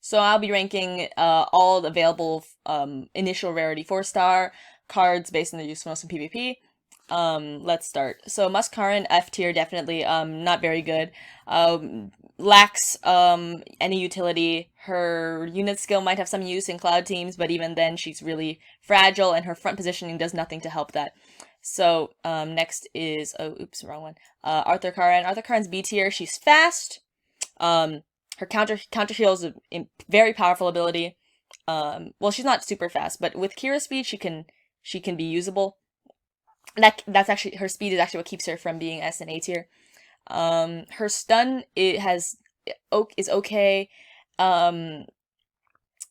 So I'll be ranking all the available initial rarity 4-star cards based on their usefulness in PvP. Let's start. So Muscarin F tier, definitely not very good. Lacks any utility. Her unit skill might have some use in cloud teams, but even then she's really fragile and her front positioning does nothing to help that. So next is, oh oops, wrong one. Arthur Karin. Arthur Karin's B tier. She's fast. Her counter heal is a very powerful ability. Well, she's not super fast, but with Kira speed, she can be usable. That's actually, her speed is actually what keeps her from being S and A tier. Her stun is okay. And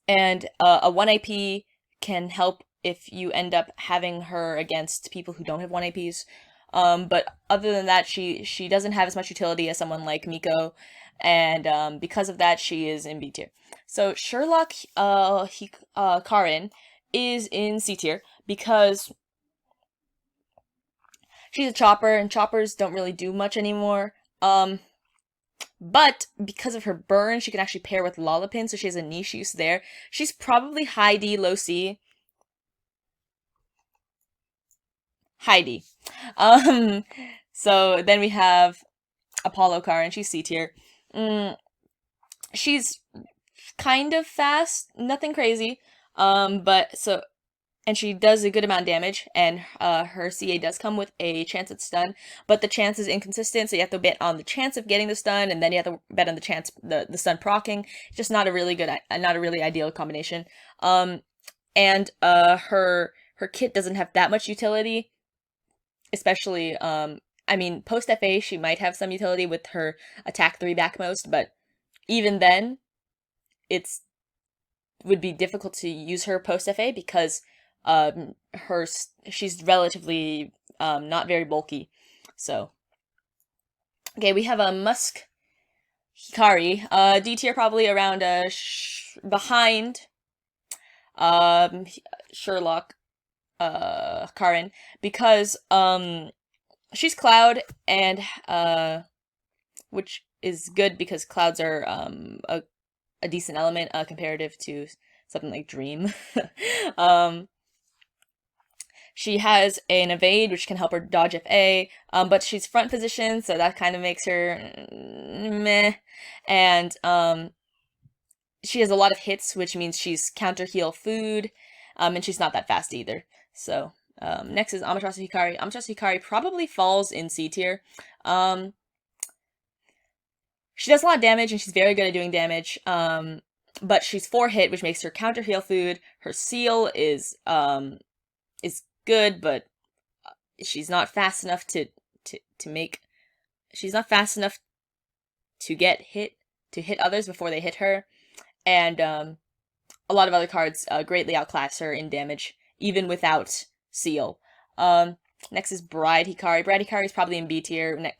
a 1 AP can help if you end up having her against people who don't have 1 APs. But other than that, she doesn't have as much utility as someone like Miko, and because of that, she is in B tier. So Sherlock Karin is in C tier because she's a chopper, and choppers don't really do much anymore. But because of her burn, she can actually pair with Lollipin, so she has a niche use there. She's probably high D, low C. High D. So then we have Apollo Karin, she's C tier. She's kind of fast, nothing crazy. And she does a good amount of damage, and her CA does come with a chance at stun, but the chance is inconsistent, so you have to bet on the chance of getting the stun, and then you have to bet on the chance the stun proccing. Just not a really good, not a really ideal combination. And her kit doesn't have that much utility, especially I mean, post FA she might have some utility with her attack 3 backmost, but even then, would be difficult to use her post FA because she's relatively not very bulky. So okay, we have a Musk Hikari, D tier, probably around behind Sherlock Karin, because she's cloud, and which is good because clouds are a decent element comparative to something like Dream. She has an evade, which can help her dodge FA, but she's front position, so that kind of makes her meh. And she has a lot of hits, which means she's counter heal food, and she's not that fast either. So next is Amaterasu Hikari. Amaterasu Hikari probably falls in C tier. She does a lot of damage, and she's very good at doing damage. But she's 4 hit, which makes her counter heal food. Her seal is good, but she's not fast enough to make. She's not fast enough to hit others before they hit her, and a lot of other cards greatly outclass her in damage, even without seal. Next is Bride Hikari. Bride Hikari is probably in B tier.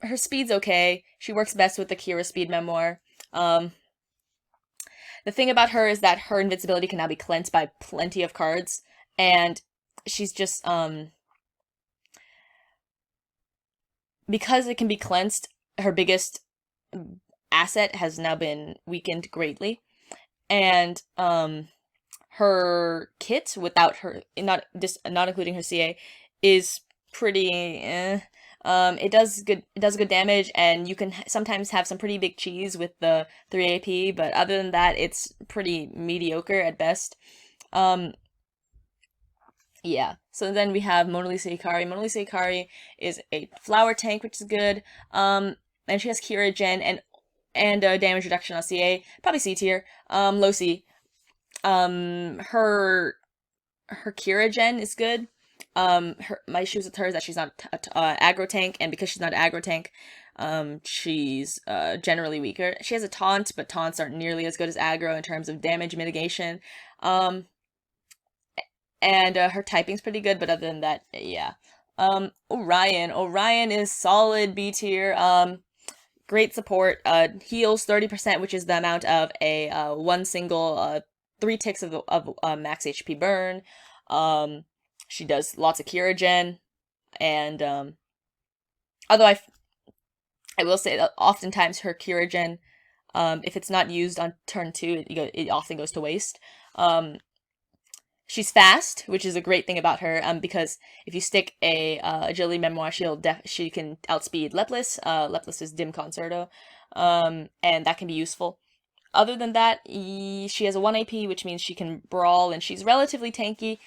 Her speed's okay. She works best with the Kira speed memoir. The thing about her is that her invincibility can now be cleansed by plenty of cards, and she's just, because it can be cleansed, her biggest asset has now been weakened greatly, and, her kit, without her, not including her CA, is pretty, it does good damage, and you can sometimes have some pretty big cheese with the 3 AP, but other than that, it's pretty mediocre at best. Yeah. So then we have Mona Lisa Hikari. Mona Lisa Hikari is a flower tank, which is good. And she has Kira Gen and damage reduction on CA. Probably C tier. Low C. Her Kira Gen is good. My issues with her is that she's not aggro tank, and because she's not aggro tank, she's generally weaker. She has a taunt, but taunts aren't nearly as good as aggro in terms of damage mitigation. And her typing's pretty good, but other than that, yeah. Orion is solid B tier. Great support. Heals 30%, which is the amount of a one single 3 ticks of max HP burn. She does lots of Kira Gen, and although I will say that oftentimes her Kira Gen If it's not used on turn 2, it often goes to waste. She's fast, which is a great thing about her, because if you stick a agility memoir, she can outspeed Lepless. Lepless is dim concerto, and that can be useful. Other than that, she has a 1 AP, which means she can brawl, and she's relatively tanky.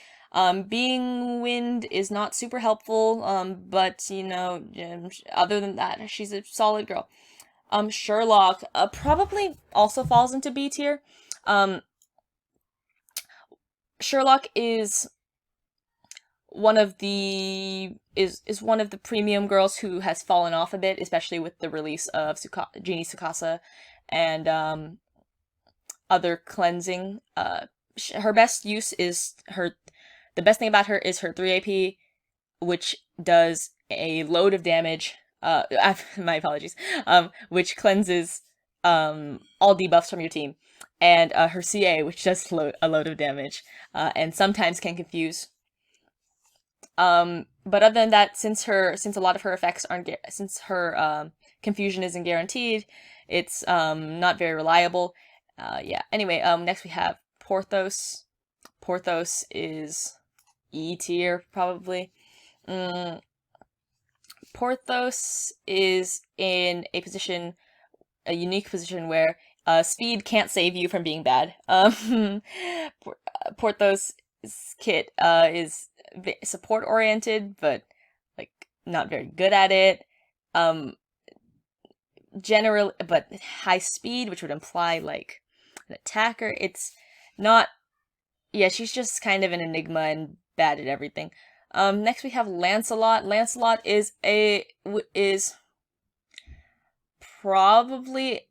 Being wind is not super helpful, but, you know, other than that, she's a solid girl. Sherlock probably also falls into B tier. Sherlock is one of the premium girls who has fallen off a bit, especially with the release of Genie Tsukasa and other cleansing. Her best use is the best thing about her is her 3 AP, which does a load of damage. My apologies. Which cleanses all debuffs from your team, and her CA, which does a load of damage, and sometimes can confuse. But other than that, since a lot of her effects since her confusion isn't guaranteed, it's not very reliable. Yeah. Anyway, next we have Porthos. Porthos is E tier probably. Porthos is in a unique position where speed can't save you from being bad. Porthos' kit is support oriented, but like not very good at it. General, but high speed, which would imply like an attacker. It's not. Yeah, she's just kind of an enigma and bad at everything. Next we have Lancelot. Lancelot is probably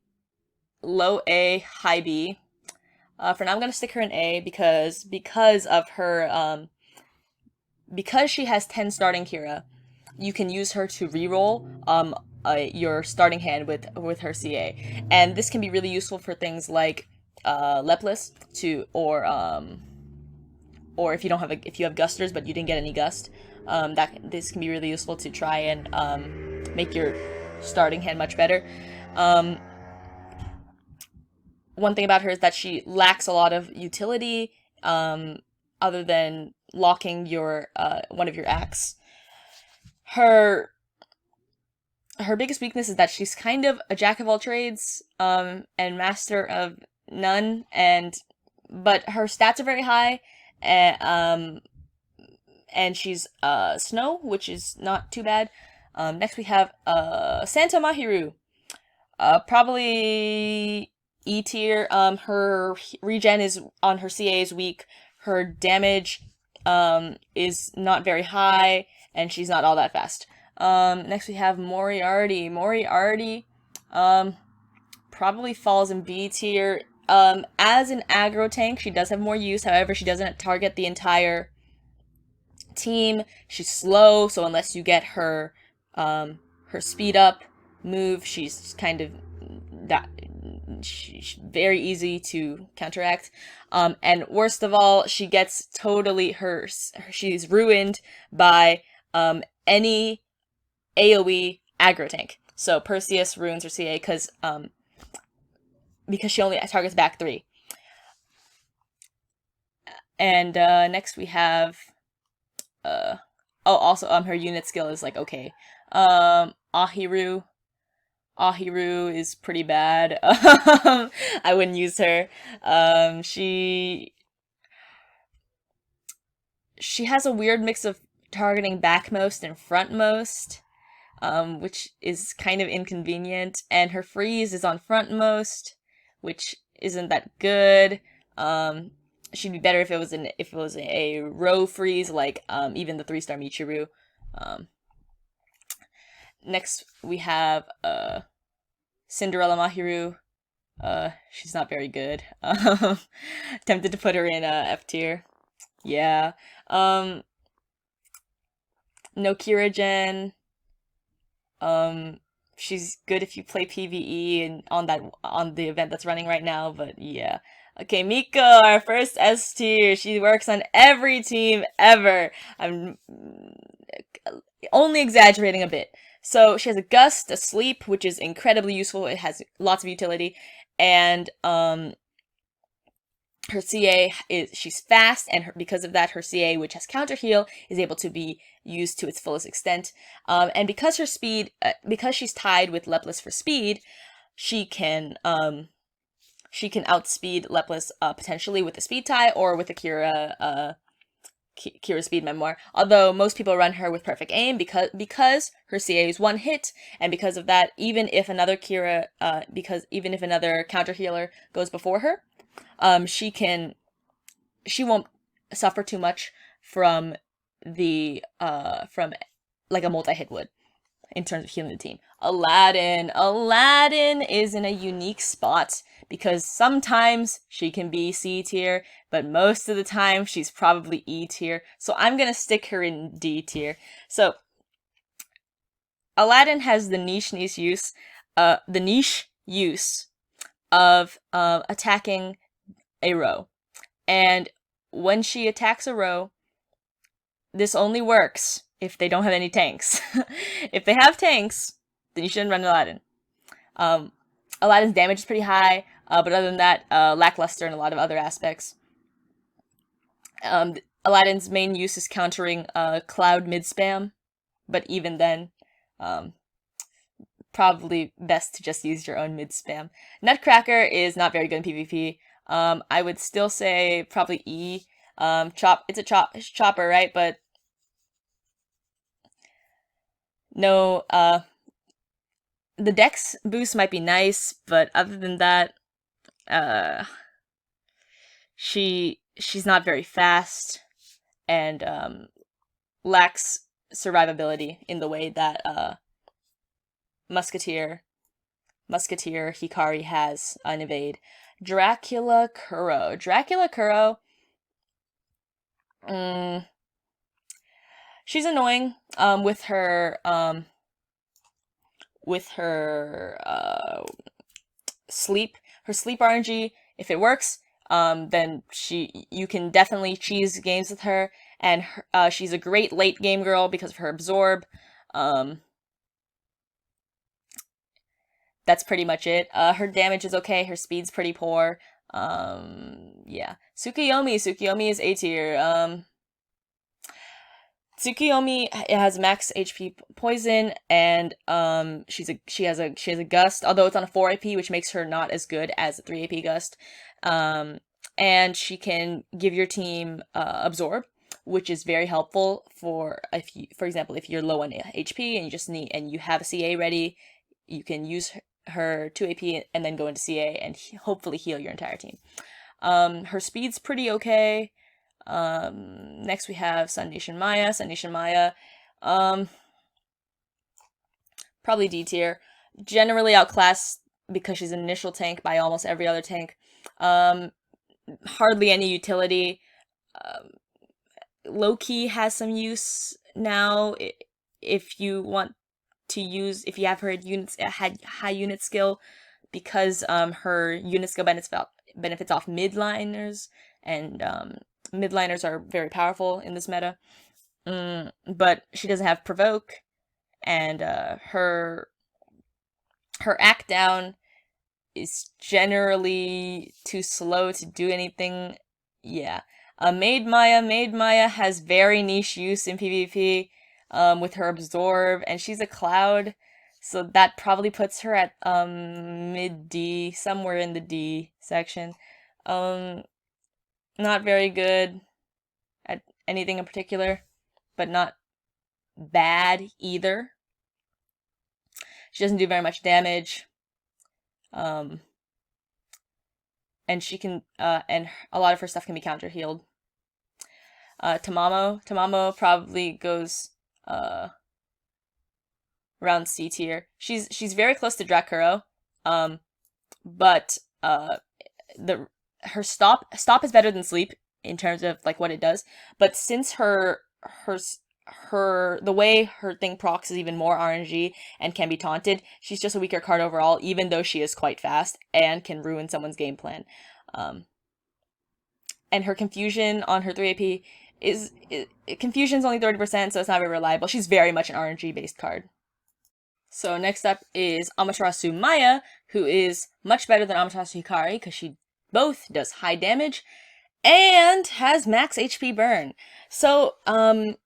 low A, high B. For now, I'm gonna stick her in A because of her because she has 10 starting Kira, you can use her to reroll your starting hand with her CA, and this can be really useful for things like Lepless or if you don't have if you have gusters but you didn't get any gust, this can be really useful to try and make your starting hand much better. One thing about her is that she lacks a lot of utility, other than locking your one of your acts. Her biggest weakness is that she's kind of a jack of all trades, and master of none, but her stats are very high, and she's snow, which is not too bad. Next we have Santa Mahiru. Probably E tier. Her regen is on her CA is weak. Her damage is not very high, and she's not all that fast. Next we have Moriarty. Moriarty probably falls in B tier. As an aggro tank, she does have more use. However, she doesn't target the entire team. She's slow, so unless you get her speed up move, she's kind of she's very easy to counteract. And worst of all, she gets totally she's ruined by any AoE aggro tank. So Perseus ruins her CA because she only targets back 3. And next we have also her unit skill is like okay. Ahiru is pretty bad. I wouldn't use her. She has a weird mix of targeting backmost and frontmost, which is kind of inconvenient, and her freeze is on frontmost, which isn't that good. She'd be better if it was a row freeze, like even the 3-star Michiru. Next we have Cinderella Mahiru. She's not very good. Tempted to put her in F tier. Yeah. No Kira-gen. She's good if you play PvE and on the event that's running right now, but yeah. Okay, Miko, our first S tier. She works on every team ever. I'm only exaggerating a bit. So she has a gust, a sleep, which is incredibly useful. It has lots of utility, and her CA is she's fast, and because of that, her CA, which has counter heal, is able to be used to its fullest extent. And because her speed, because she's tied with Lepless for speed, she can outspeed Lepless potentially with the speed tie or with the Kira speed memoir. Although most people run her with perfect aim because her CA is one hit, and because of that, even if another counter healer goes before her, she won't suffer too much from like a multi-hit would in terms of healing the team. Aladdin is in a unique spot because sometimes she can be C tier, but most of the time she's probably E tier. So I'm gonna stick her in D tier. So Aladdin has the niche use of attacking a row. And when she attacks a row, this only works if they don't have any tanks. If they have tanks, then you shouldn't run Aladdin. Aladdin's damage is pretty high, but other than that, lackluster in a lot of other aspects. Aladdin's main use is countering Cloud mid spam, but even then, probably best to just use your own mid spam. Nutcracker is not very good in PvP. I would still say probably E. It's a chopper, right? But no, the dex boost might be nice, but other than that, she's not very fast and lacks survivability in the way that Musketeer Hikari has an evade. Dracula Kuro. She's annoying with her sleep. Her sleep RNG, if it works, then you can definitely cheese games with her, and she's a great late game girl because of her absorb. That's pretty much it. Her damage is okay. Her speed's pretty poor. Yeah. Tsukiyomi is A tier. Tsukiyomi has max HP poison, and she has a gust, although it's on a 4 AP, which makes her not as good as a 3 AP gust. And she can give your team absorb, which is very helpful for example, if you're low on HP and you have a CA ready, you can use her 2 AP and then go into CA and hopefully heal your entire team. Her speed's pretty okay. Next we have Sun Nation Maya. Probably D tier. Generally outclassed because she's an initial tank by almost every other tank. Hardly any utility. Low-key has some use now if you have her high unit skill, because her unit skill benefits off midliners, and midliners are very powerful in this meta. But she doesn't have provoke, and her act down is generally too slow to do anything. Yeah. Maid Maya has very niche use in PvP, with her absorb, and she's a cloud, so that probably puts her at mid D, somewhere in the D section. Not very good at anything in particular, but not bad either. She doesn't do very much damage. And she can and a lot of her stuff can be counter healed. Tamamo probably goes around C tier. She's very close to Drakuro, but her stop is better than sleep in terms of like what it does. But since the way her thing procs is even more RNG and can be taunted, she's just a weaker card overall, even though she is quite fast and can ruin someone's game plan. And her confusion on her 3 AP confusion's only 30%, so it's not very reliable. She's very much an RNG based card. So next up is Amaterasu Maya, who is much better than Amaterasu Hikari because she both does high damage and has max HP burn. So, Amaterasu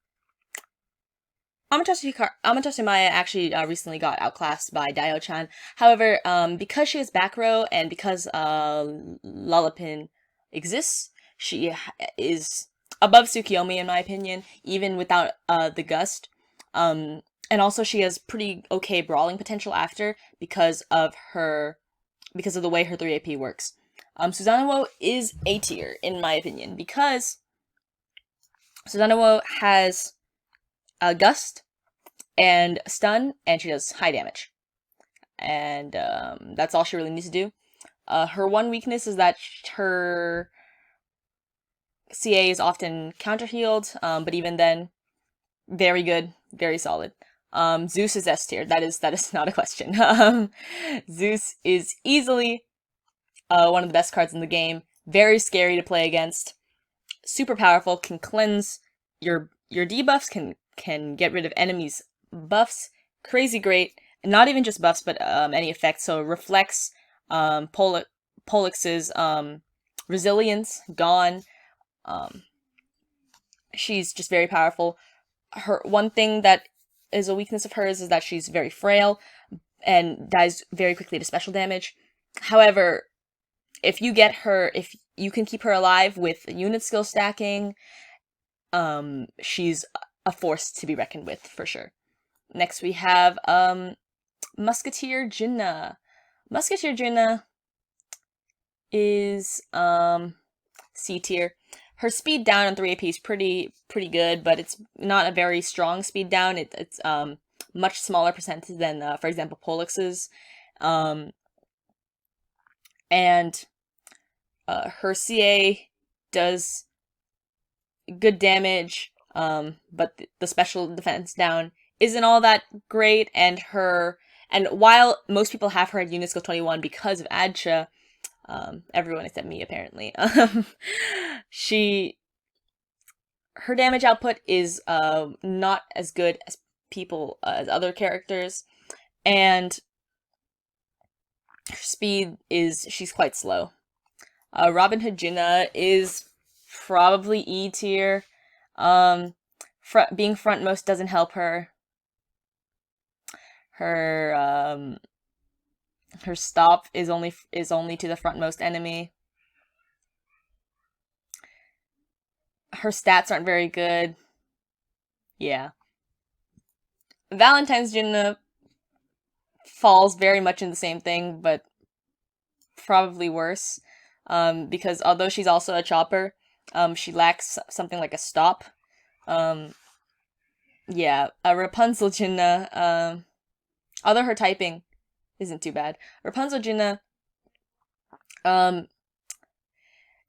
Maya actually recently got outclassed by Dio-chan. However, because she has back row and because Lullapin exists, she is above Tsukiyomi in my opinion, even without the gust. And also she has pretty okay brawling potential after because of the way her 3 AP works. Susanoo is A tier in my opinion because Susanoo has a gust and stun, and she does high damage. And that's all she really needs to do. Her one weakness is that her CA is often counter healed, but even then, very good, very solid. Zeus is S tier. That is not a question. Zeus is easily one of the best cards in the game. Very scary to play against. Super powerful. Can cleanse your debuffs. Can get rid of enemies' buffs. Crazy great. Not even just buffs, but any effects. So reflects Pollix's resilience gone. She's just very powerful. Her one thing that is a weakness of hers is that she's very frail and dies very quickly to special damage. However, if you can keep her alive with unit skill stacking, she's a force to be reckoned with for sure. Next we have Musketeer Jinnah. Musketeer Jinnah is C tier. Her speed down on 3 AP is pretty good, but it's not a very strong speed down. It's much smaller percentage than, for example, Pollix's. And her CA does good damage, but the special defense down isn't all that great. And while most people have her at unit skill 21 because of Adcha, everyone except me apparently, her damage output is not as good as as other characters, and her speed she's quite slow. Robin Hood Jinnah is probably E tier. Being frontmost doesn't help her. Her stop is only to the frontmost enemy. Her stats aren't very good. Yeah. Valentine's Jinnah falls very much in the same thing, but probably worse. Because although she's also a chopper, she lacks something like a stop. Yeah, Rapunzel Gena, although her typing isn't too bad, Rapunzel Gena,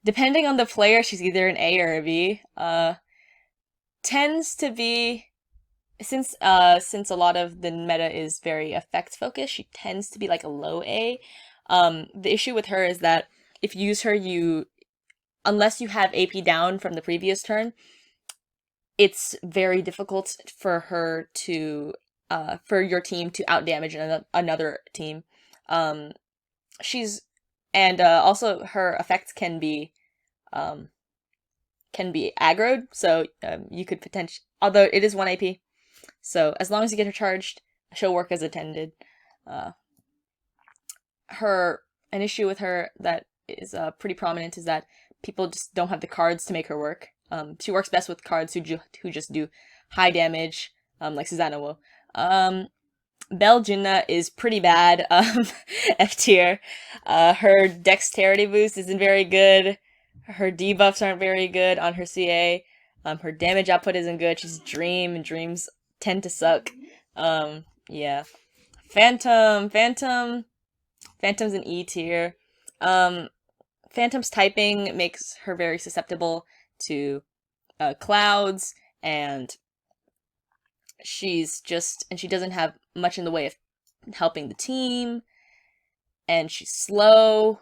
depending on the player, she's either an A or a B. Tends to be, since a lot of the meta is very effects focused, she tends to be like a low A. The issue with her is that if you use her, unless you have AP down from the previous turn, it's very difficult for her to, for your team to outdamage another team. Also her effects can be aggroed, so you could potentially, although it is 1 AP, so as long as you get her charged, she'll work as intended. An issue with her that is pretty prominent is that people just don't have the cards to make her work. She works best with cards who just do high damage, like Susanoo. Belle Jinnah is pretty bad, F tier. Her dexterity boost isn't very good. Her debuffs aren't very good on her CA. Her damage output isn't good. She's Dream, and Dreams tend to suck. Yeah. Phantom's an E tier. Phantom's typing makes her very susceptible to clouds, and she doesn't have much in the way of helping the team, and she's slow.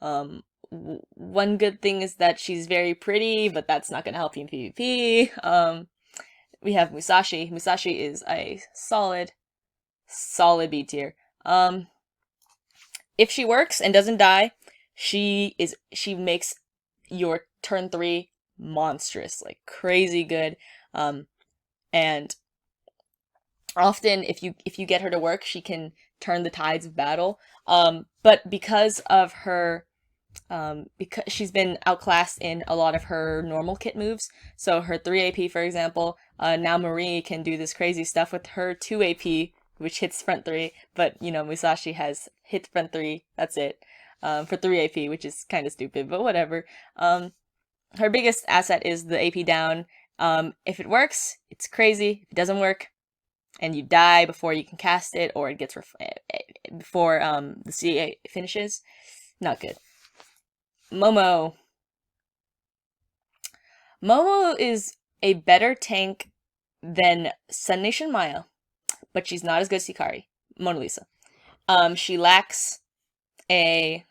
One good thing is that she's very pretty, but that's not gonna help you in PvP. We have Musashi. Musashi is a solid solid B tier. If she works and doesn't die, she makes your turn 3 monstrous, like crazy good. And often if you get her to work, she can turn the tides of battle. But because of her because she's been outclassed in a lot of her normal kit moves, so her 3 AP, for example, now Marie can do this crazy stuff with her 2 AP, which hits front 3, but, you know, Musashi has hit front 3, that's it, for 3 AP, which is kind of stupid, but whatever. Her biggest asset is the AP down. If it works, it's crazy. If it doesn't work, and you die before you can cast it, or it gets before the CA finishes, not good. Momo. Momo is a better tank than Sun Nation Maya, but she's not as good as Hikari, Mona Lisa. She lacks an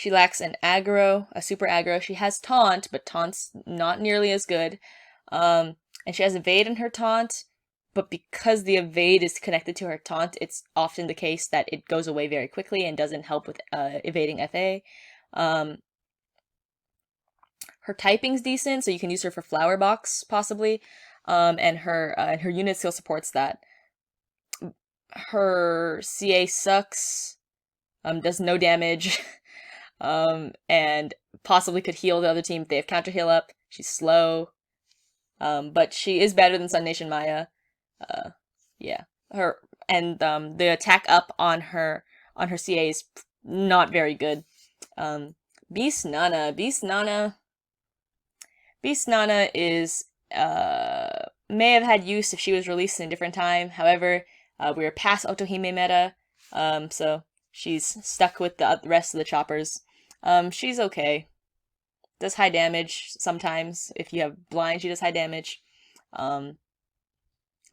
aggro, a super aggro. She has taunt, but taunt's not nearly as good. And she has evade in her taunt, but because the evade is connected to her taunt, it's often the case that it goes away very quickly and doesn't help with evading FA. Her typing's decent, so you can use her for Flower Box, possibly, and her unit skill supports that. Her CA sucks, does no damage, and possibly could heal the other team if they have counter heal up. She's slow, but she is better than Sun Nation Maya. Yeah, the attack up on her CA is not very good. Beast Nana is may have had use if she was released in a different time. However, we were past Otohime meta, so she's stuck with the rest of the choppers. She's okay. Does high damage sometimes. If you have blind, she does high damage.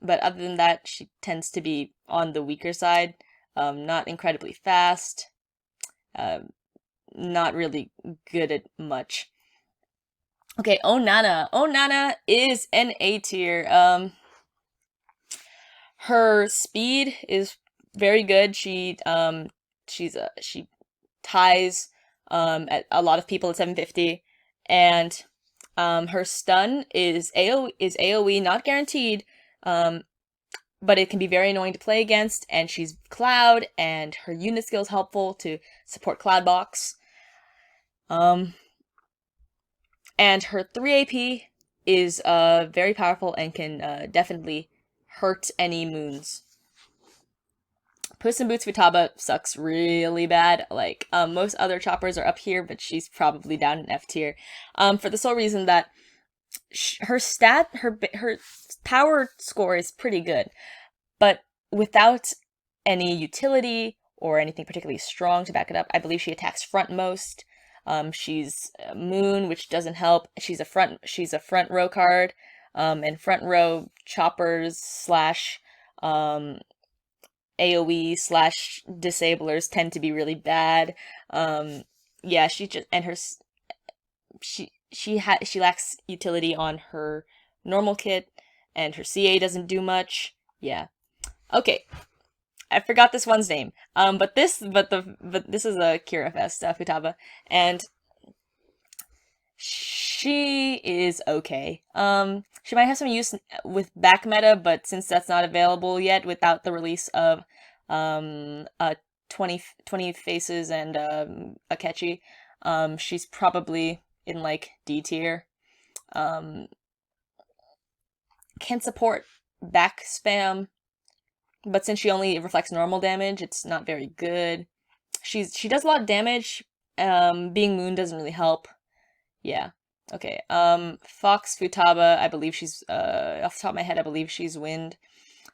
But other than that, she tends to be on the weaker side. Not incredibly fast. Not really good at much. Okay, Onana. Onana is an A tier. Her speed is very good. She ties at a lot of people at 750, and her stun is AoE, not guaranteed, but it can be very annoying to play against, and she's Cloud, and her unit skill is helpful to support Cloud Box. And her 3 AP is very powerful and can definitely hurt any moons. Puss in Boots Futaba sucks really bad. Like, most other choppers are up here, but she's probably down in F tier. For the sole reason that her power score is pretty good, but without any utility or anything particularly strong to back it up. I believe she attacks front most. She's Moon, which doesn't help. She's a front row card, and front row choppers slash AoE slash disablers tend to be really bad. Yeah, she lacks utility on her normal kit, and her CA doesn't do much. Yeah. Okay. I forgot this one's name. But this is a Kira Fest, Futaba, and she is okay. She might have some use with back meta, but since that's not available yet without the release of 20 faces and Akechi, she's probably in like D tier. Can support back spam, but since she only reflects normal damage, it's not very good. She does a lot of damage. Being Moon doesn't really help. Yeah. Okay. Fox Futaba, I believe she's off the top of my head, I believe she's Wind.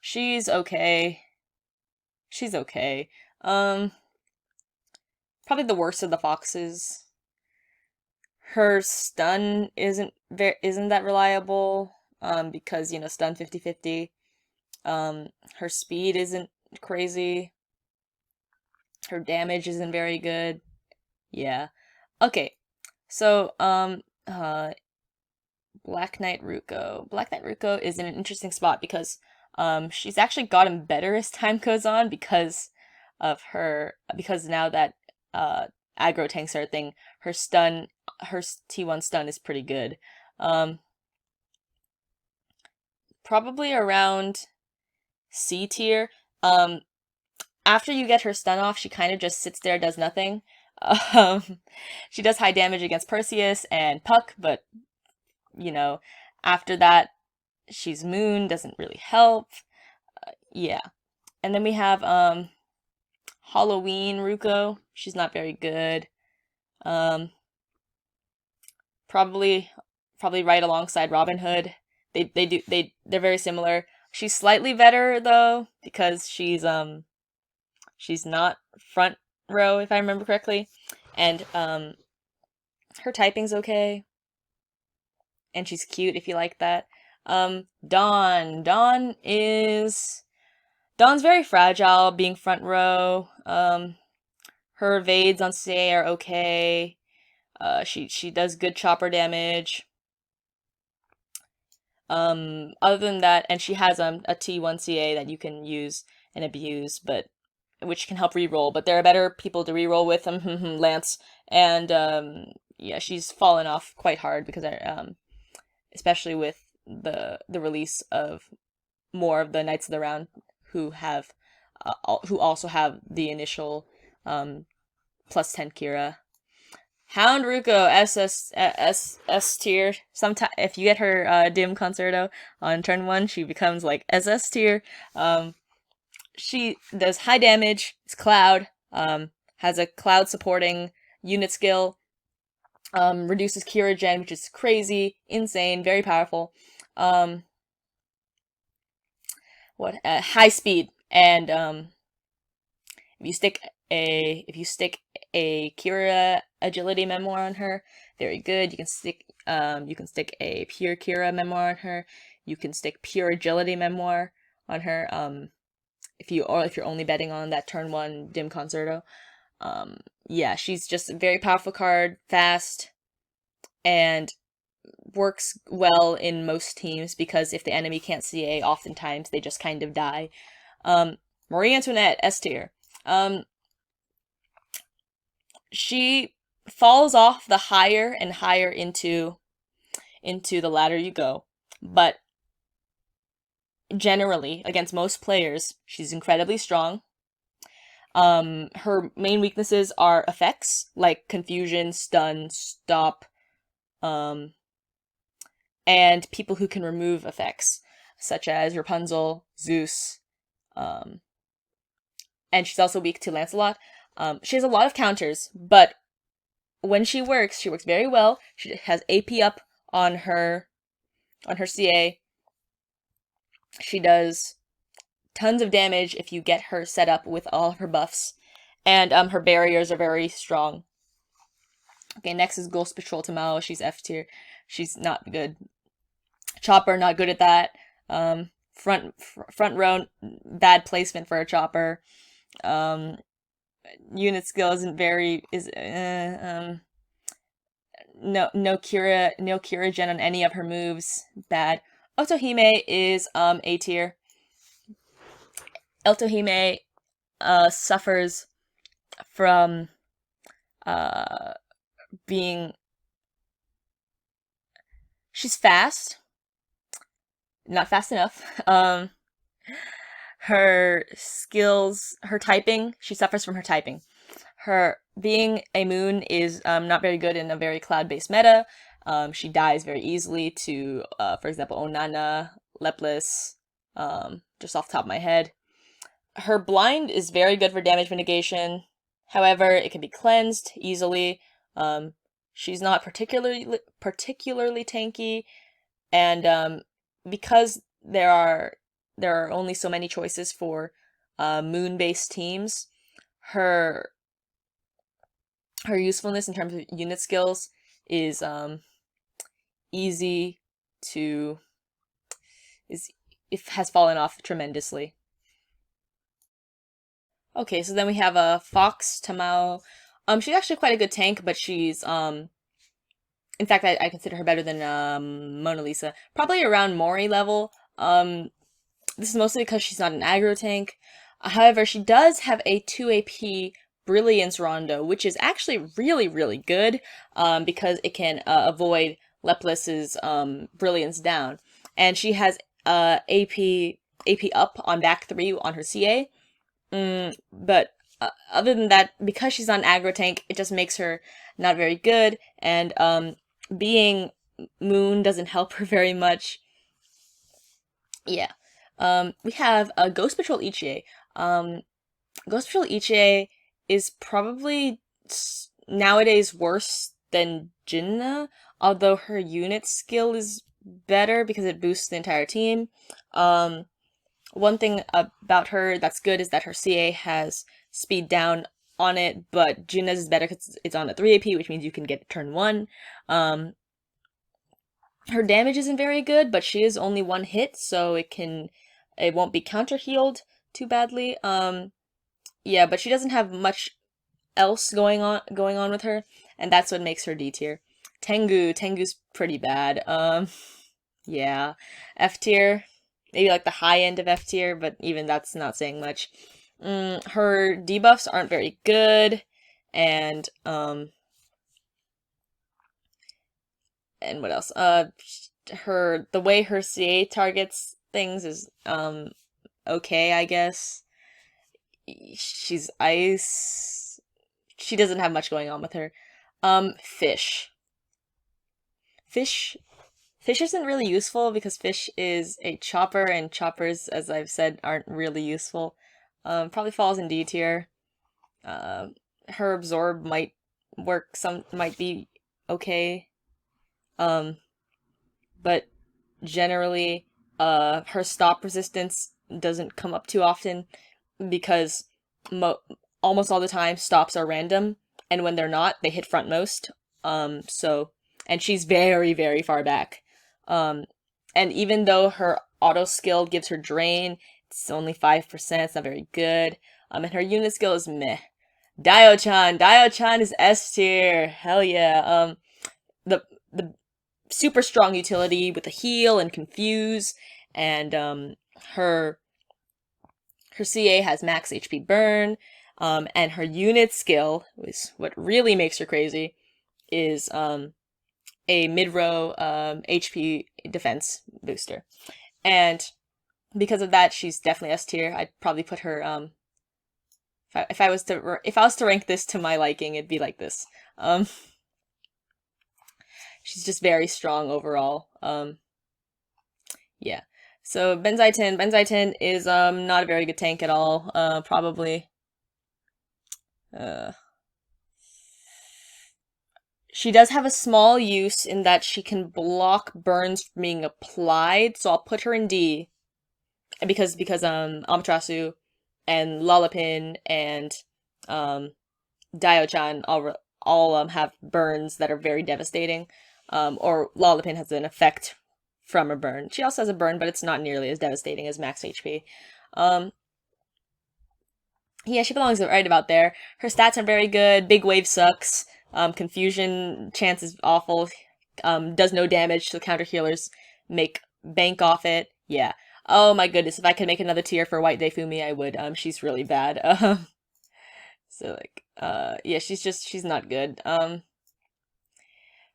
She's okay. She's okay. Probably the worst of the foxes. Her stun isn't that reliable. Because, you know, stun 50-50. Her speed isn't crazy. Her damage isn't very good. Yeah. Okay. So, Black Knight Ruko. Black Knight Ruko is in an interesting spot because She's actually gotten better as time goes on because now that aggro tanks are a thing, her T1 stun is pretty good. Probably around C tier. After you get her stun off, she kind of just sits there, does nothing. She does high damage against Perseus and Puck, but, you know, after that, she's Moon, doesn't really help. Yeah. And then we have, Halloween Ruko. She's not very good. Probably right alongside Robin Hood. They're very similar. She's slightly better though, because she's not front row, if I remember correctly. And her typing's okay. And she's cute if you like that. Dawn. Dawn's very fragile, being front row. Her evades on CA are okay. She does good chopper damage. Other than that, and she has a T1 CA that you can use and abuse, but which can help reroll. But there are better people to reroll with, Lance, and yeah, she's fallen off quite hard because especially with the release of more of the Knights of the Round who also have the initial plus 10 Kira. Hound Ruko S tier. Sometimes if you get her dim concerto on turn 1, she becomes like SS tier. She does high damage. It's cloud. Has a cloud supporting unit skill. Reduces Kira gen, which is crazy, insane, very powerful. High speed, and if you stick a Kira agility memoir on her, very good. You can stick a pure Kira memoir on her. You can stick pure agility memoir on her. If you're only betting on that turn 1 dim concerto. Yeah, she's just a very powerful card, fast, and works well in most teams because if the enemy can't CA, oftentimes they just kind of die. Marie Antoinette, S tier. She falls off the higher and higher into the ladder you go, but generally, against most players, she's incredibly strong. Her main weaknesses are effects, like confusion, stun, stop, and people who can remove effects, such as Rapunzel, Zeus, and she's also weak to Lancelot. She has a lot of counters, but when she works very well. She has AP up on her CA. She does tons of damage if you get her set up with all of her buffs, and her barriers are very strong. Okay, next is Ghost Patrol Tamao. She's F tier. She's not good. Chopper, not good at that. Front row, bad placement for a chopper. Unit skill isn't very no Kira gen on any of her moves. Bad. Otohime is A tier. Otohime suffers from being, she's fast, not fast enough. Her skills, her typing, she suffers from her typing. Her being a moon is not very good in a very cloud-based meta. She dies very easily to, for example, Onana, Lepless, just off the top of my head. Her blind is very good for damage mitigation. However, it can be cleansed easily. She's not particularly tanky, and because there are only so many choices for moon-based teams, her usefulness in terms of unit skills is it has fallen off tremendously. Okay, so then we have a Fox Tamao. She's actually quite a good tank, but she's in fact I consider her better than Mona Lisa. Probably around Mori level. This is mostly because she's not an aggro tank. However, she does have a 2 AP Brilliance Rondo, which is actually really, really good, because it can avoid Lepless's Brilliance down. And she has AP up on back 3 on her CA. But other than that, because she's not an aggro tank, it just makes her not very good, and being Moon doesn't help her very much. Yeah. We have Ghost Patrol Ichie. Ghost Patrol Ichie is probably nowadays worse than Jinnah, although her unit skill is better because it boosts the entire team. One thing about her that's good is that her CA has speed down on it, but Jinnah's is better because it's on a 3 AP, which means you can get turn 1. Her damage isn't very good, but she is only 1 hit, so it won't be counter healed too badly. Yeah, but she doesn't have much else going on with her, and that's what makes her D tier. Tengu's pretty bad. Yeah, F tier, maybe like the high end of F tier, but even that's not saying much. Her debuffs aren't very good, and what else? The way her CA targets things is okay, I guess. She's ice. She doesn't have much going on with her. Fish. Fish isn't really useful because Fish is a chopper, and choppers, as I've said, aren't really useful. Probably falls in D tier. Her absorb might work, might be okay. But generally, her stop resistance doesn't come up too often because almost all the time stops are random, and when they're not, they hit frontmost. And she's very, very far back. And even though her auto skill gives her drain, it's only 5%, it's not very good. And her unit skill is meh. Dio-chan is S tier. Hell yeah. The super strong utility with a heal and confuse, and her CA has max HP burn, and her unit skill is what really makes her crazy, is a mid-row HP defense booster. And because of that, she's definitely S tier. I'd probably put her if I was to rank this to my liking, it'd be like this. She's just very strong overall. Yeah. So Benzaiten is not a very good tank at all. Probably. She does have a small use in that she can block burns from being applied, so I'll put her in D. Because Amaterasu and Lollipin and Dio-chan all have burns that are very devastating. Or Lollipin has an effect from a burn. She also has a burn, but it's not nearly as devastating as max HP. Yeah, she belongs right about there. Her stats are very good. Big Wave sucks. Confusion chance is awful. Does no damage, so counter healers make bank off it. Yeah. Oh my goodness, if I could make another tier for White Deifumi, I would. She's really bad. So like, yeah, she's not good.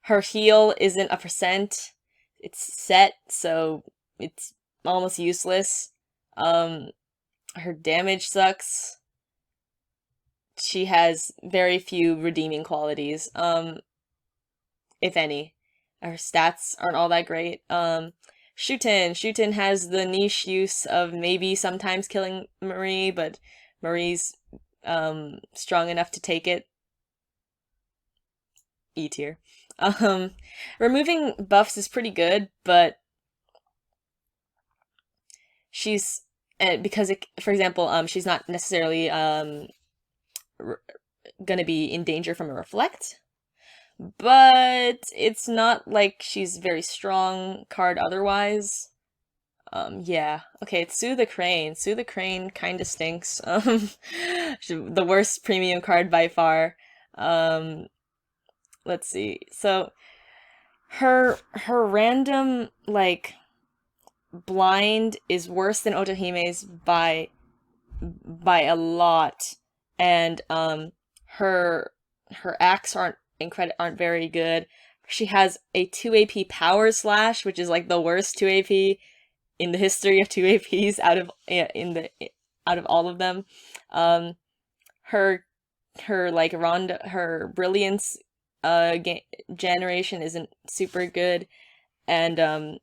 Her heal isn't a percent. It's set, so it's almost useless. Her damage sucks. She has very few redeeming qualities, if any. Her stats aren't all that great. Shuten has the niche use of maybe sometimes killing Marie, but Marie's strong enough to take it. E tier. Removing buffs is pretty good, but she's because for example, she's not necessarily gonna be in danger from a reflect, but it's not like she's very strong card otherwise. Yeah. Okay, it's Sue the Crane. Sue the Crane kinda stinks. The worst premium card by far. Let's see. So her random, like, Blind is worse than Otohime's by a lot, and her acts aren't very good. She has a 2 AP power slash, which is like the worst 2 AP in the history of 2 APs out of all of them. Her like her brilliance generation isn't super good, and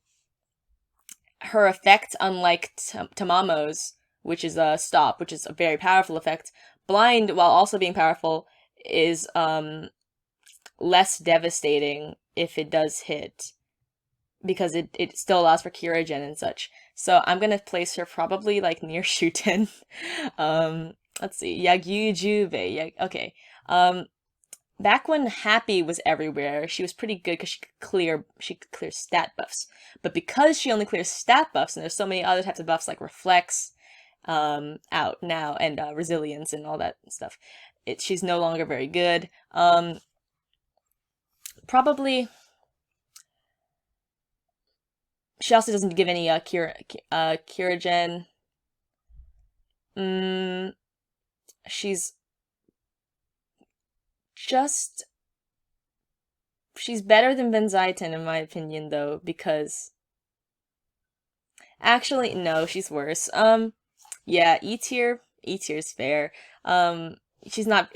her effect, unlike Tamamo's, which is a stop, which is a very powerful effect, blind, while also being powerful, is less devastating if it does hit, because it still allows for Kyogen and such. So I'm gonna place her probably like near Shuten. Let's see, Yagyujuve. Okay. Back when Happy was everywhere, she was pretty good because she could clear stat buffs. But because she only clears stat buffs, and there's so many other types of buffs like Reflex, out now, and Resilience and all that stuff, she's no longer very good. Probably. She also doesn't give any Kyogen. She's better than Benzaiten in my opinion, though, because actually no, she's worse. Yeah, E tier is fair. She's not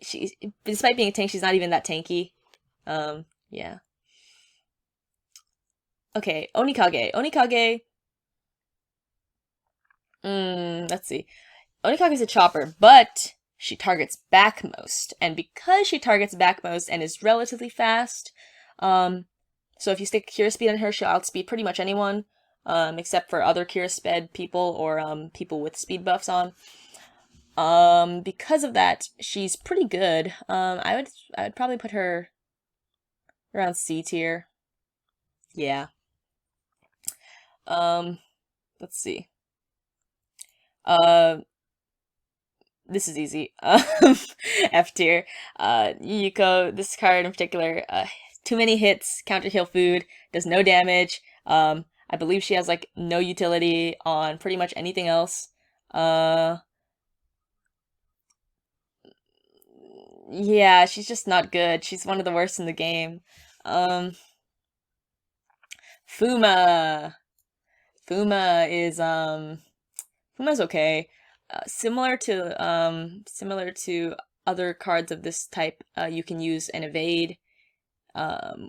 she despite being a tank, she's not even that tanky. Yeah. Okay, Onikage. Let's see. Onikage's a chopper, but she targets back most, and because she targets back most and is relatively fast, so if you stick Cure Speed on her, she'll outspeed pretty much anyone, except for other Cure Speed people or people with speed buffs on. Because of that, she's pretty good. I would probably put her around C tier. Yeah. Let's see. This is easy. F tier. Yuko, this card in particular, too many hits, counter heal food, does no damage. I believe she has like no utility on pretty much anything else. Yeah, she's just not good. She's one of the worst in the game. Fuma. Fuma's okay. Similar to other cards of this type, you can use an evade to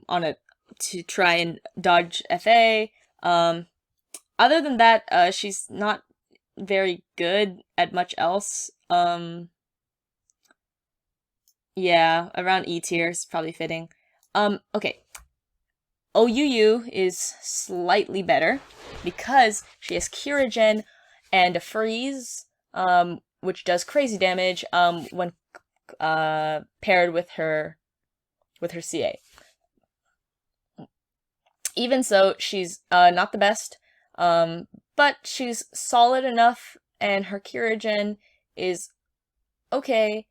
try and dodge FA. Other than that, she's not very good at much else. Yeah, around E tier is probably fitting. Okay. OUU is slightly better because she has Kyogen and a freeze, which does crazy damage when paired with her CA. Even so, she's not the best, but she's solid enough, and her Kyogen is okay.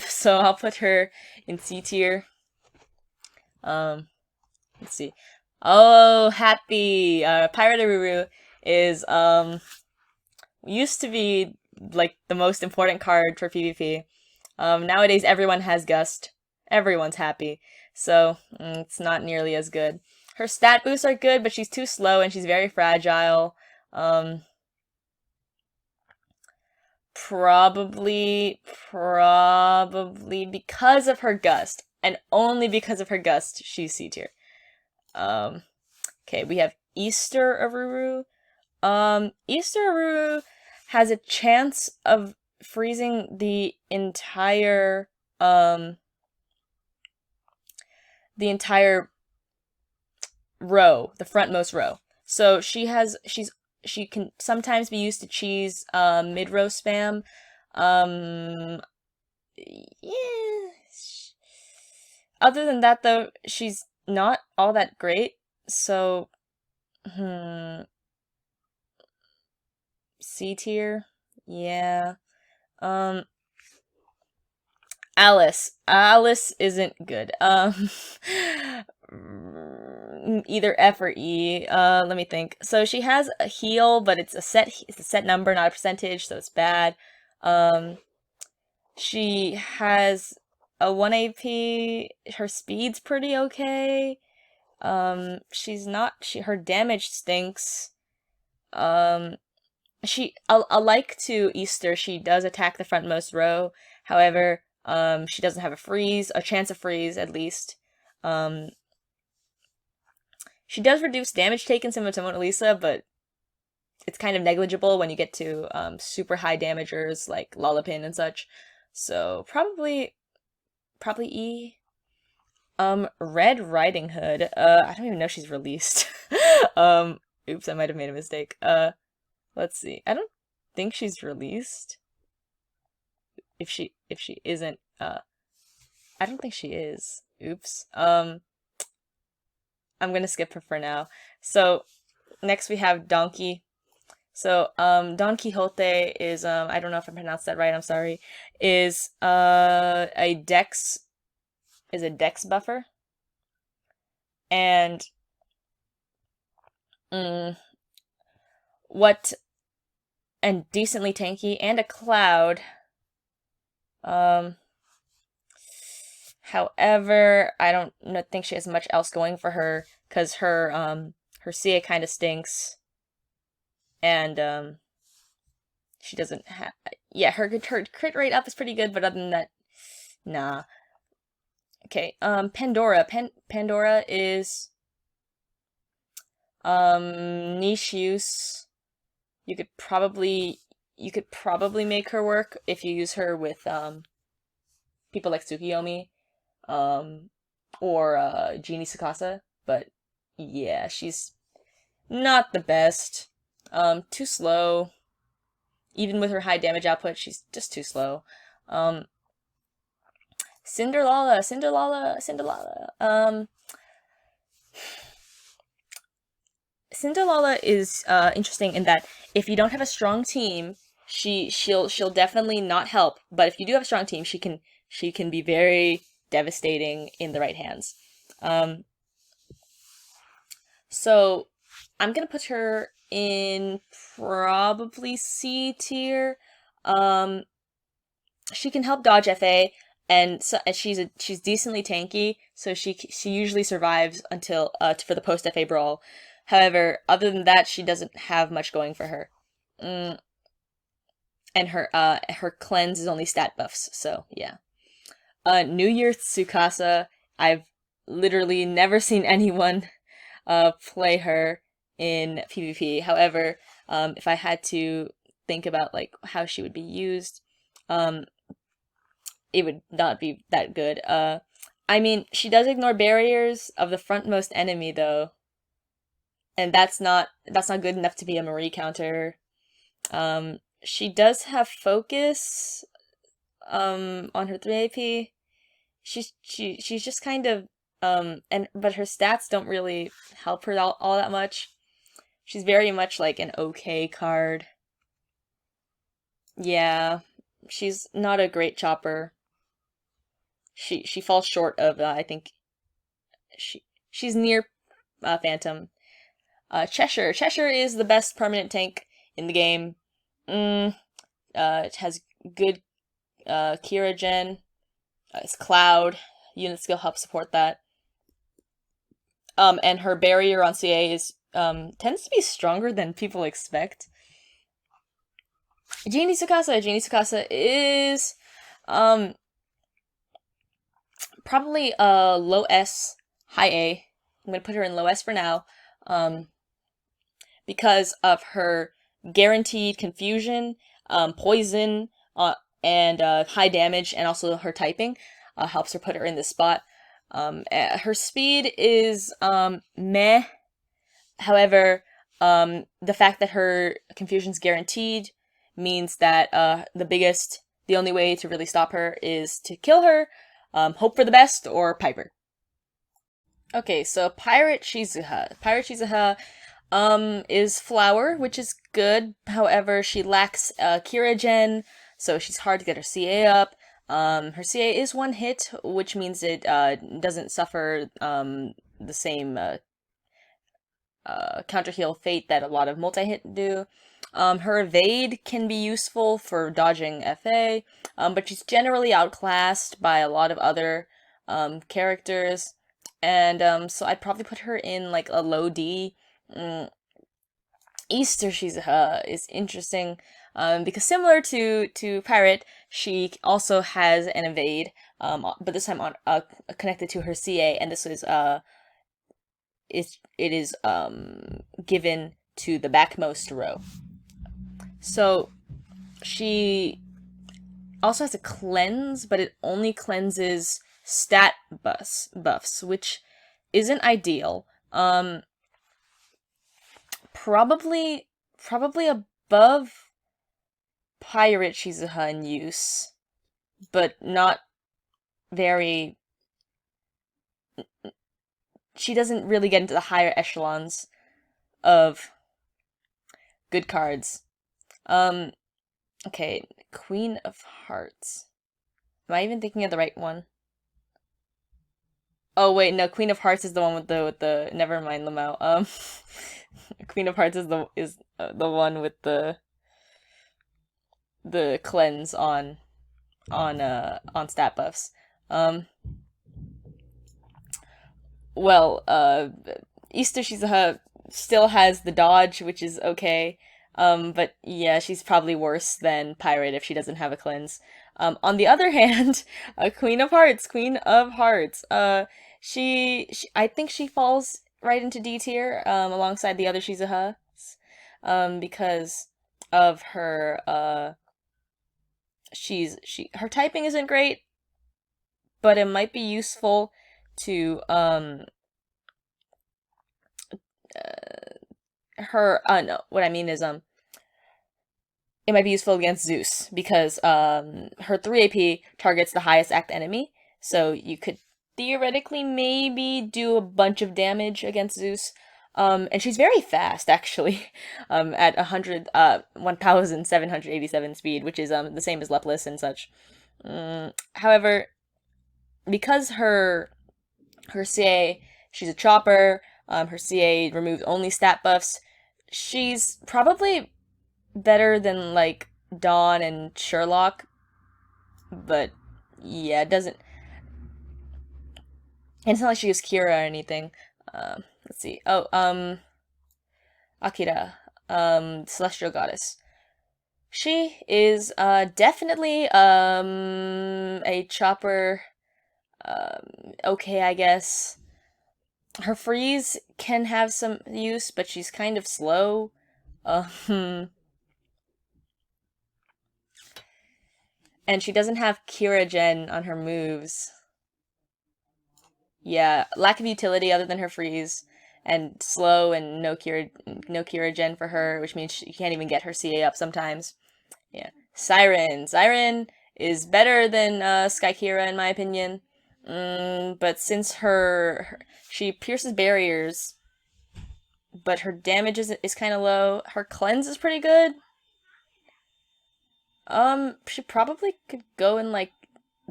So I'll put her in C tier. Let's see. Oh, Happy! Pirate Ruru is used to be like the most important card for PvP. Nowadays everyone has Gust. Everyone's Happy. So it's not nearly as good. Her stat boosts are good, but she's too slow and she's very fragile. Probably because of her Gust, and only because of her Gust, she's C tier. Okay, we have Easter Aruru. Easter Aruru has a chance of freezing the entire row, the frontmost row. So she can sometimes be used to cheese mid-row spam. Yeah. Other than that, though, she's not all that great. So, C tier, yeah. Alice isn't good. either F or E. Let me think. So she has a heal, but it's a set number, not a percentage, so it's bad. She has a 1 AP. Her speed's pretty okay. She's not. Her damage stinks. Alike to Easter, she does attack the frontmost row. However, she doesn't have a chance of freeze at least. She does reduce damage taken similar to Mona Lisa, but it's kind of negligible when you get to super high damagers like Lollipin and such. So probably E. Red Riding Hood. I don't even know if she's released. Oops, I might have made a mistake. Let's see. I don't think she's released. If she isn't, I don't think she is. Oops. I'm gonna skip her for now. So next we have Donkey. So Don Quixote is I don't know if I pronounced that right, I'm sorry. Is a dex buffer. And decently tanky and a cloud. However, I don't think she has much else going for her because her CA kind of stinks, and she doesn't have her crit rate up is pretty good, but other than that, nah. Okay, Pandora. Pandora is niche use. You could probably make her work if you use her with people like Tsukiyomi, or Genie Tsukasa, but yeah, she's not the best. Too slow. Even with her high damage output, she's just too slow. Cinderella. Cinderella is interesting in that if you don't have a strong team, she'll definitely not help. But if you do have a strong team, she can be very devastating in the right hands. So I'm gonna put her in probably C tier. She can help dodge FA, and she's decently tanky, so she usually survives until for the post FA brawl. However, other than that, she doesn't have much going for her. And her cleanse is only stat buffs, so yeah. New Year Tsukasa, I've literally never seen anyone play her in PvP. However, if I had to think about like how she would be used, it would not be that good. I mean, she does ignore barriers of the frontmost enemy though, and that's not good enough to be a Marie counter. She does have focus on her 3 AP. She's just kind of but her stats don't really help her all that much. She's very much like an okay card. Yeah, she's not a great chopper. She falls short of I think she's near Phantom. Cheshire is the best permanent tank in the game. It has good Kira gen. It's Cloud. Unit skill helps support that. And her barrier on CA is tends to be stronger than people expect. Genie Tsukasa is probably low S, high A. I'm gonna put her in low S for now. Because of her guaranteed confusion, poison, and high damage, and also her typing helps her put her in this spot. Her speed is meh. However, the fact that her confusion's guaranteed means that the only way to really stop her is to kill her, hope for the best, or pipe her. Okay, so Pirate Shizuha. Is Flower, which is good. However, she lacks Kira gen, so she's hard to get her CA up. Her CA is one hit, which means it doesn't suffer the same counter heal fate that a lot of multi-hit do. Her evade can be useful for dodging FA, but she's generally outclassed by a lot of other characters, and so I'd probably put her in like a low D. Easter she's is interesting because similar to Pirate, she also has an evade, but this time on connected to her CA, and this is it is given to the backmost row. So she also has a cleanse, but it only cleanses stat buffs, which isn't ideal. Probably above Pirate Shizuha in use, but not very. She doesn't really get into the higher echelons of good cards. Okay, Queen of Hearts. Am I even thinking of the right one? Oh wait, no, Queen of Hearts is the one with the never mind Lamau. Queen of Hearts is the one with the cleanse on stat buffs. Well, Easter Shizuha still has the dodge, which is okay. But yeah, she's probably worse than Pirate if she doesn't have a cleanse. On the other hand, Queen of Hearts, I think she falls right into D tier, alongside the other Shizuha, because of her, her typing isn't great, but it might be useful to, no, what I mean is, it might be useful against Zeus, because, her 3 AP targets the highest act enemy, so you could theoretically maybe do a bunch of damage against Zeus. And she's very fast, actually, at 1,787 speed, which is, the same as Lepless and such. However, because her CA, she's a chopper, her CA removes only stat buffs, she's probably better than, like, Dawn and Sherlock, but, yeah, it doesn't... And it's not like she uses Kira or anything. Let's see. Oh, Akita, Celestial Goddess. She is, definitely, a chopper, okay, I guess. Her freeze can have some use, but she's kind of slow. And she doesn't have Kira Gen on her moves. Yeah, lack of utility other than her freeze, and slow, and no Kira Gen for her, which means she can't even get her CA up sometimes. Yeah. Siren is better than Sky Kira in my opinion. But since she pierces barriers, but her damage is kind of low. Her cleanse is pretty good. She probably could go in like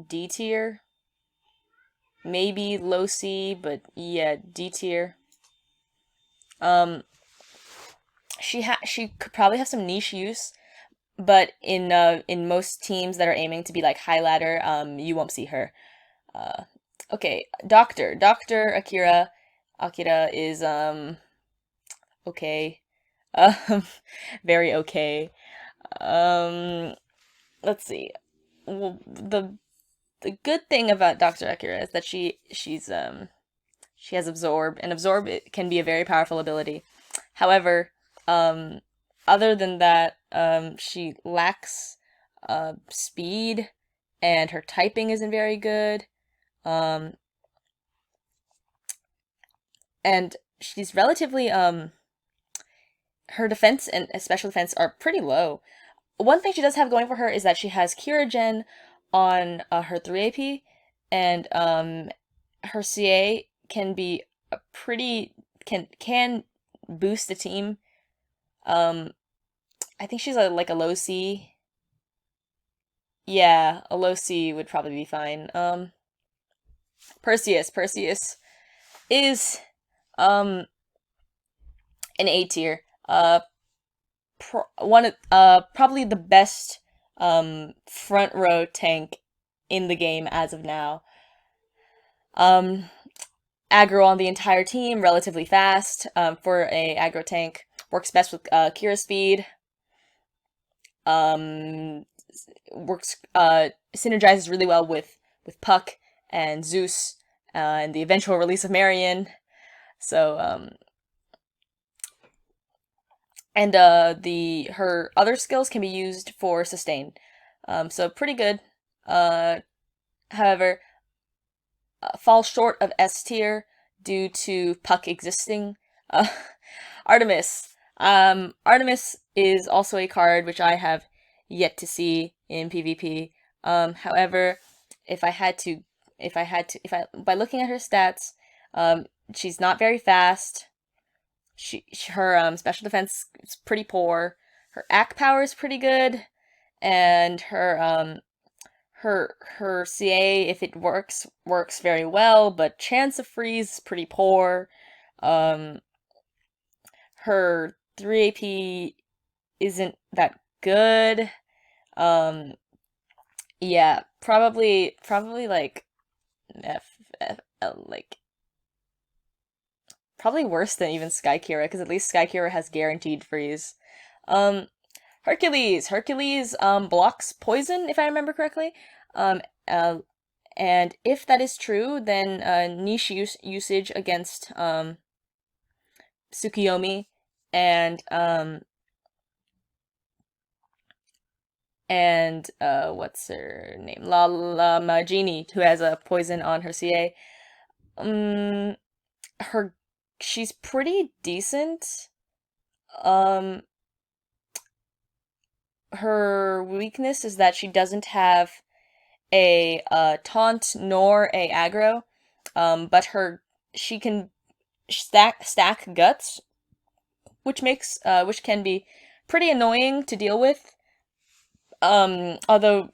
D tier. Maybe low C, but yeah, D tier. She could probably have some niche use, but in most teams that are aiming to be like high ladder, you won't see her. Okay, Doctor Akira is okay, very okay. Let's see. Well, the good thing about Dr. Akira is that she has absorb, and absorb it can be a very powerful ability. However, other than that, she lacks speed, and her typing isn't very good. And she's relatively her defense and special defense are pretty low. One thing she does have going for her is that she has Kira Gen on her 3 AP, and her CA can be a pretty can boost the team. I think she's like a low C. Yeah, a low C would probably be fine. Perseus is an A tier. Probably the best front row tank in the game as of now. Aggro on the entire team, relatively fast for a aggro tank. Works best with Kira speed. Synergizes really well with Puck and Zeus and the eventual release of Marion. So and her other skills can be used for sustain. So pretty good. However, falls short of S tier due to Puck existing. Artemis. Artemis is also a card which I have yet to see in PvP. However, by looking at her stats, she's not very fast. Her special defense is pretty poor. Her AC power is pretty good, and her CA, if it works very well, but chance of freeze is pretty poor. Her 3 AP isn't that good. Yeah, probably like like probably worse than even Sky Kira, because at least Sky Kira has guaranteed freeze. Hercules blocks poison, if I remember correctly. And if that is true, then niche usage against Tsukiyomi and what's her name? La Magini, who has a poison on her CA. She's pretty decent. Her weakness is that she doesn't have a taunt nor a aggro, but she can stack guts, which can be pretty annoying to deal with. Although,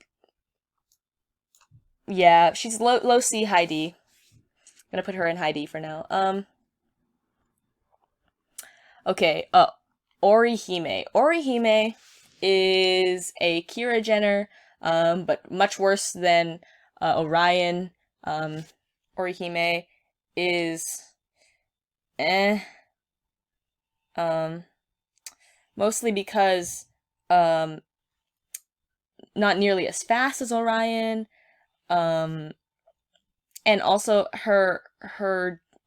yeah, she's low C, high D. I'm gonna put her in high D for now. Okay, Orihime. Orihime is a Kira Jenner, but much worse than Orion. Orihime is mostly because not nearly as fast as Orion, and also her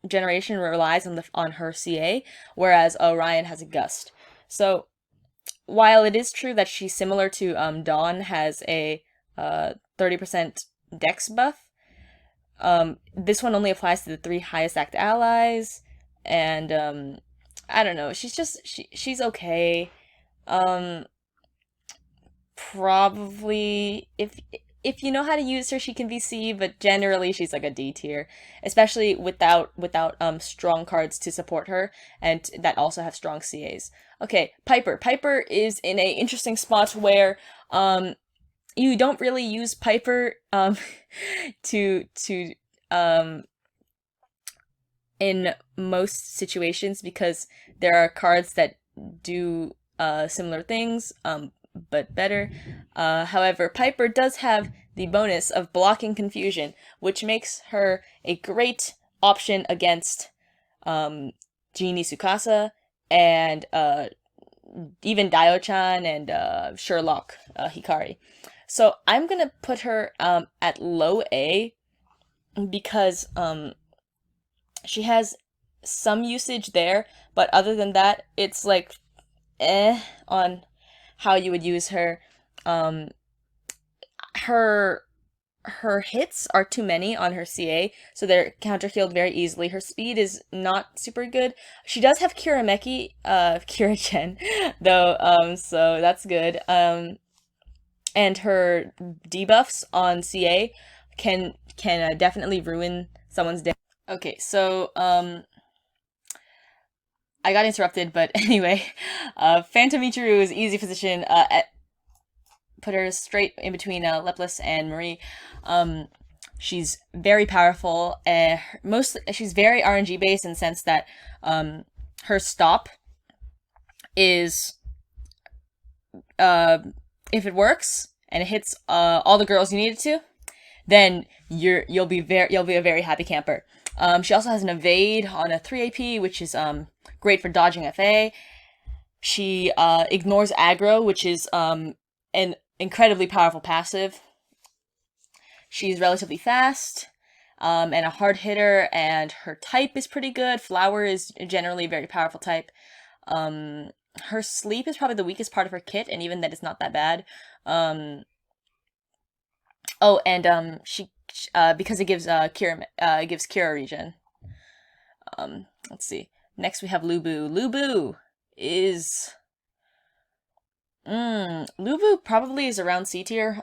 generation relies on her CA, whereas Orion has a gust. So while it is true that she's similar to Dawn, has a 30% dex buff, this one only applies to the 3 highest act allies, and I don't know, she's okay. Probably if you know how to use her, she can be C, but generally she's like a D tier, especially without strong cards to support her, and that also have strong CAs. Okay, Piper. Piper is in a interesting spot where you don't really use Piper to in most situations, because there are cards that do similar things but better. However, Piper does have the bonus of blocking confusion, which makes her a great option against Genie Tsukasa and even Dio-chan and Sherlock Hikari. So I'm gonna put her at low A, because she has some usage there, but other than that, it's like on how you would use her. Her hits are too many on her CA, so they're counter-healed very easily. Her speed is not super good. She does have Kirameki, Kira-chen, though, so that's good. And her debuffs on CA can definitely ruin someone's day. Okay, so, I got interrupted, but anyway, Phanchiru is easy position. Put her straight in between Lepless and Marie. She's very powerful. She's very RNG based in the sense that her stop is if it works and it hits all the girls you need it to, then you'll be a very happy camper. She also has an evade on a 3 AP, which is great for dodging FA. She ignores aggro, which is an incredibly powerful passive. She's relatively fast and a hard hitter, and her type is pretty good. Flower is generally a very powerful type. Her sleep is probably the weakest part of her kit, and even that is not that bad. Oh, and she because it gives Kira regen. Let's see. Next we have Lubu. Lubu is Lubu probably is around C tier.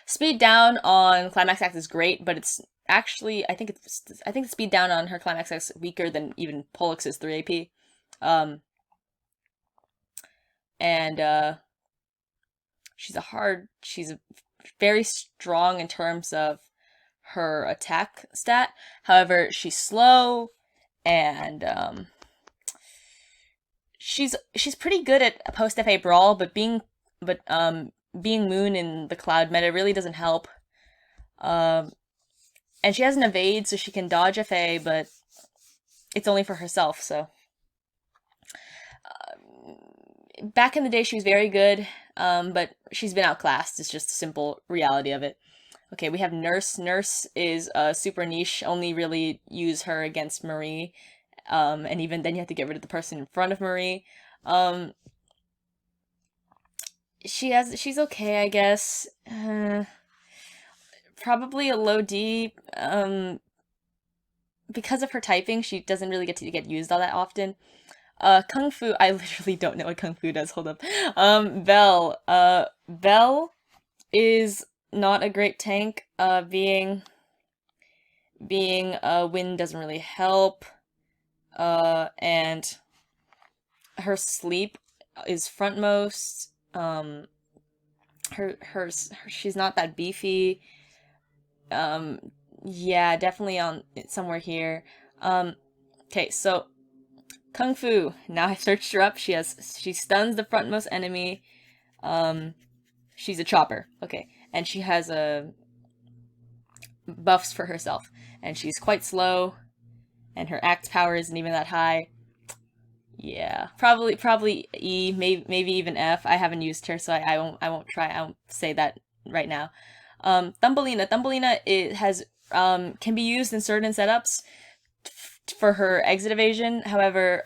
Speed down on Climax X is great, but it's actually I think the speed down on her Climax X is weaker than even Pollux's 3 AP. And she's very strong in terms of her attack stat. However, she's slow and she's pretty good at post FA brawl, but being Moon in the Cloud meta really doesn't help. And she has an evade, so she can dodge FA, but it's only for herself, so. Back in the day, she was very good, but she's been outclassed. It's just a simple reality of it. Okay, we have Nurse. Nurse is super niche. Only really use her against Marie, and even then you have to get rid of the person in front of Marie. She's okay, I guess. Probably a low D. Because of her typing, she doesn't really get to get used all that often. Kung Fu, I literally don't know what Kung Fu does, hold up. Belle. Belle is not a great tank. Being wind doesn't really help. And her sleep is frontmost. She's not that beefy. Yeah, definitely on somewhere here. Okay, so Kung Fu. Now I searched her up. She stuns the frontmost enemy. She's a chopper. Okay, and she has buffs for herself, and she's quite slow, and her act power isn't even that high. Yeah, probably E, maybe even F. I haven't used her, so I won't say that right now. Thumbelina. Thumbelina can be used in certain setups for her exit evasion. However,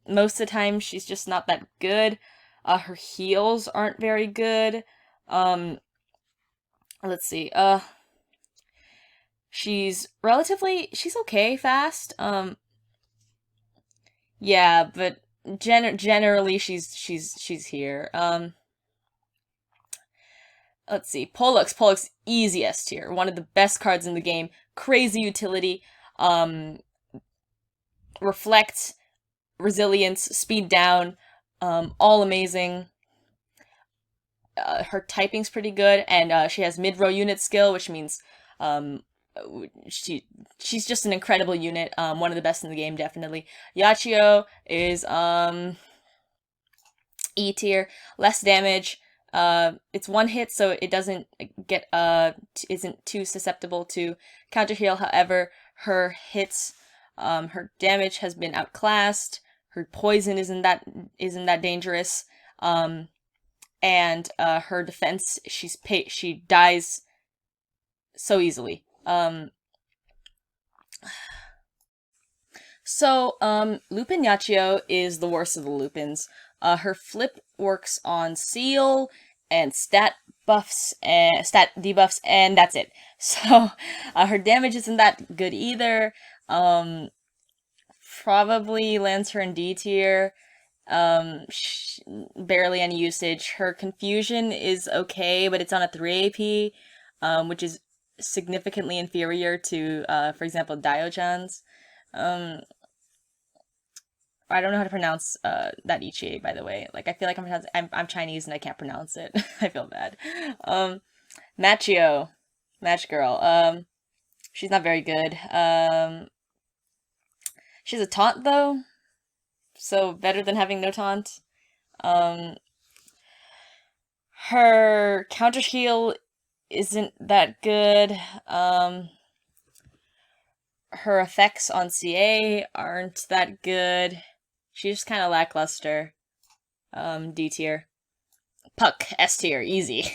most of the time she's just not that good. Her heals aren't very good. Let's see. She's okay fast. Yeah, but generally she's here. Let's see. Pollux easiest here. One of the best cards in the game. Crazy utility. Reflect, resilience, speed down, all amazing. Her typing's pretty good, and she has mid-row unit skill, which means she's just an incredible unit. One of the best in the game, definitely. Yachio is E tier, less damage. It's one hit, so it doesn't get isn't too susceptible to counter heal. However, her hits, her damage has been outclassed. Her poison isn't that dangerous. And her defense, she dies so easily. So Lupin Yachio is the worst of the Lupins. Her flip works on seal and stat buffs and stat debuffs, and that's it. So her damage isn't that good either. Probably lands her in D tier. Barely any usage. Her confusion is okay, but it's on a 3 AP, which is significantly inferior to, for example, Dio-chan's. I don't know how to pronounce that Ichi, by the way. Like, I feel like I'm Chinese and I can't pronounce it. I feel bad. Machio. Match Girl. She's not very good. She's a taunt, though. so better than having no taunt. Um, her counter heal isn't that good. Her effects on CA aren't that good. She's just kind of lackluster. D tier. Puck, S tier, easy.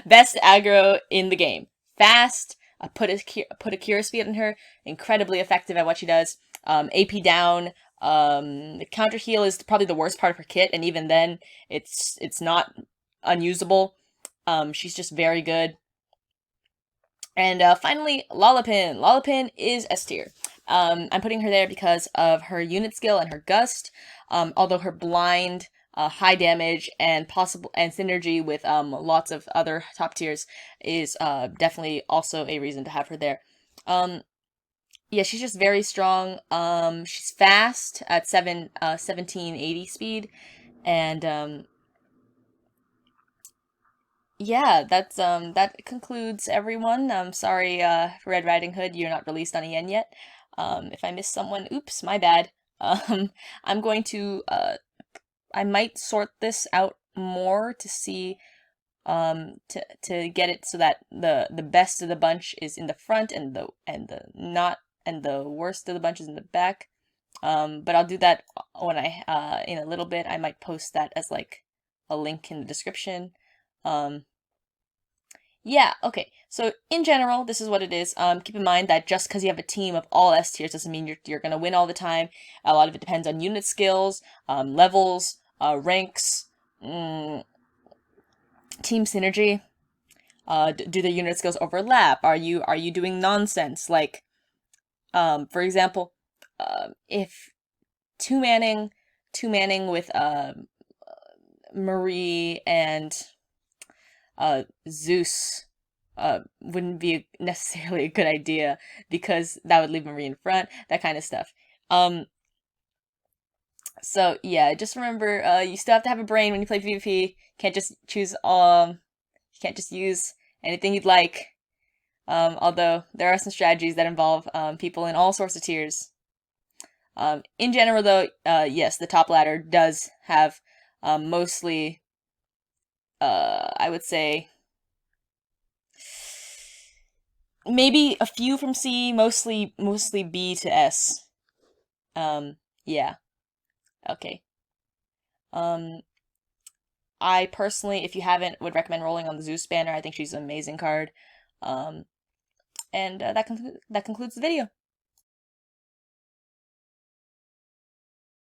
Best aggro in the game. Fast, put a cure speed on her, incredibly effective at what she does. AP down, the counter heal is probably the worst part of her kit, and even then, it's not unusable. She's just very good. And finally, Lollipin. Lollipin is S tier. I'm putting her there because of her unit skill and her gust. Although her blind, high damage, and synergy with lots of other top tiers is definitely also a reason to have her there. Yeah, she's just very strong. She's fast at 1780 speed, and yeah, that concludes everyone. I'm sorry, Red Riding Hood, you're not released on EN yet. If I missed someone, oops, my bad. I'm going to I might sort this out more to see to get it so that the best of the bunch is in the front and the worst of the bunch is in the back. But I'll do that when I in a little bit. I might post that as like a link in the description. Yeah, okay. So in general, this is what it is. Keep in mind that just because you have a team of all S tiers doesn't mean you're gonna win all the time. A lot of it depends on unit skills, levels, ranks, team synergy. Do the unit skills overlap? Are you doing nonsense? Like, for example, if two manning with Marie and Zeus wouldn't be necessarily a good idea because that would leave Marie in front, that kind of stuff. So yeah, just remember, you still have to have a brain when you play PvP. Can't just choose you can't just use anything you'd like. Although there are some strategies that involve people in all sorts of tiers. In general, though, yes, the top ladder does have mostly, I would say, maybe a few from C, mostly B to S. Yeah. Okay. I personally, if you haven't, would recommend rolling on the Zeus banner. I think she's an amazing card. And that concludes the video.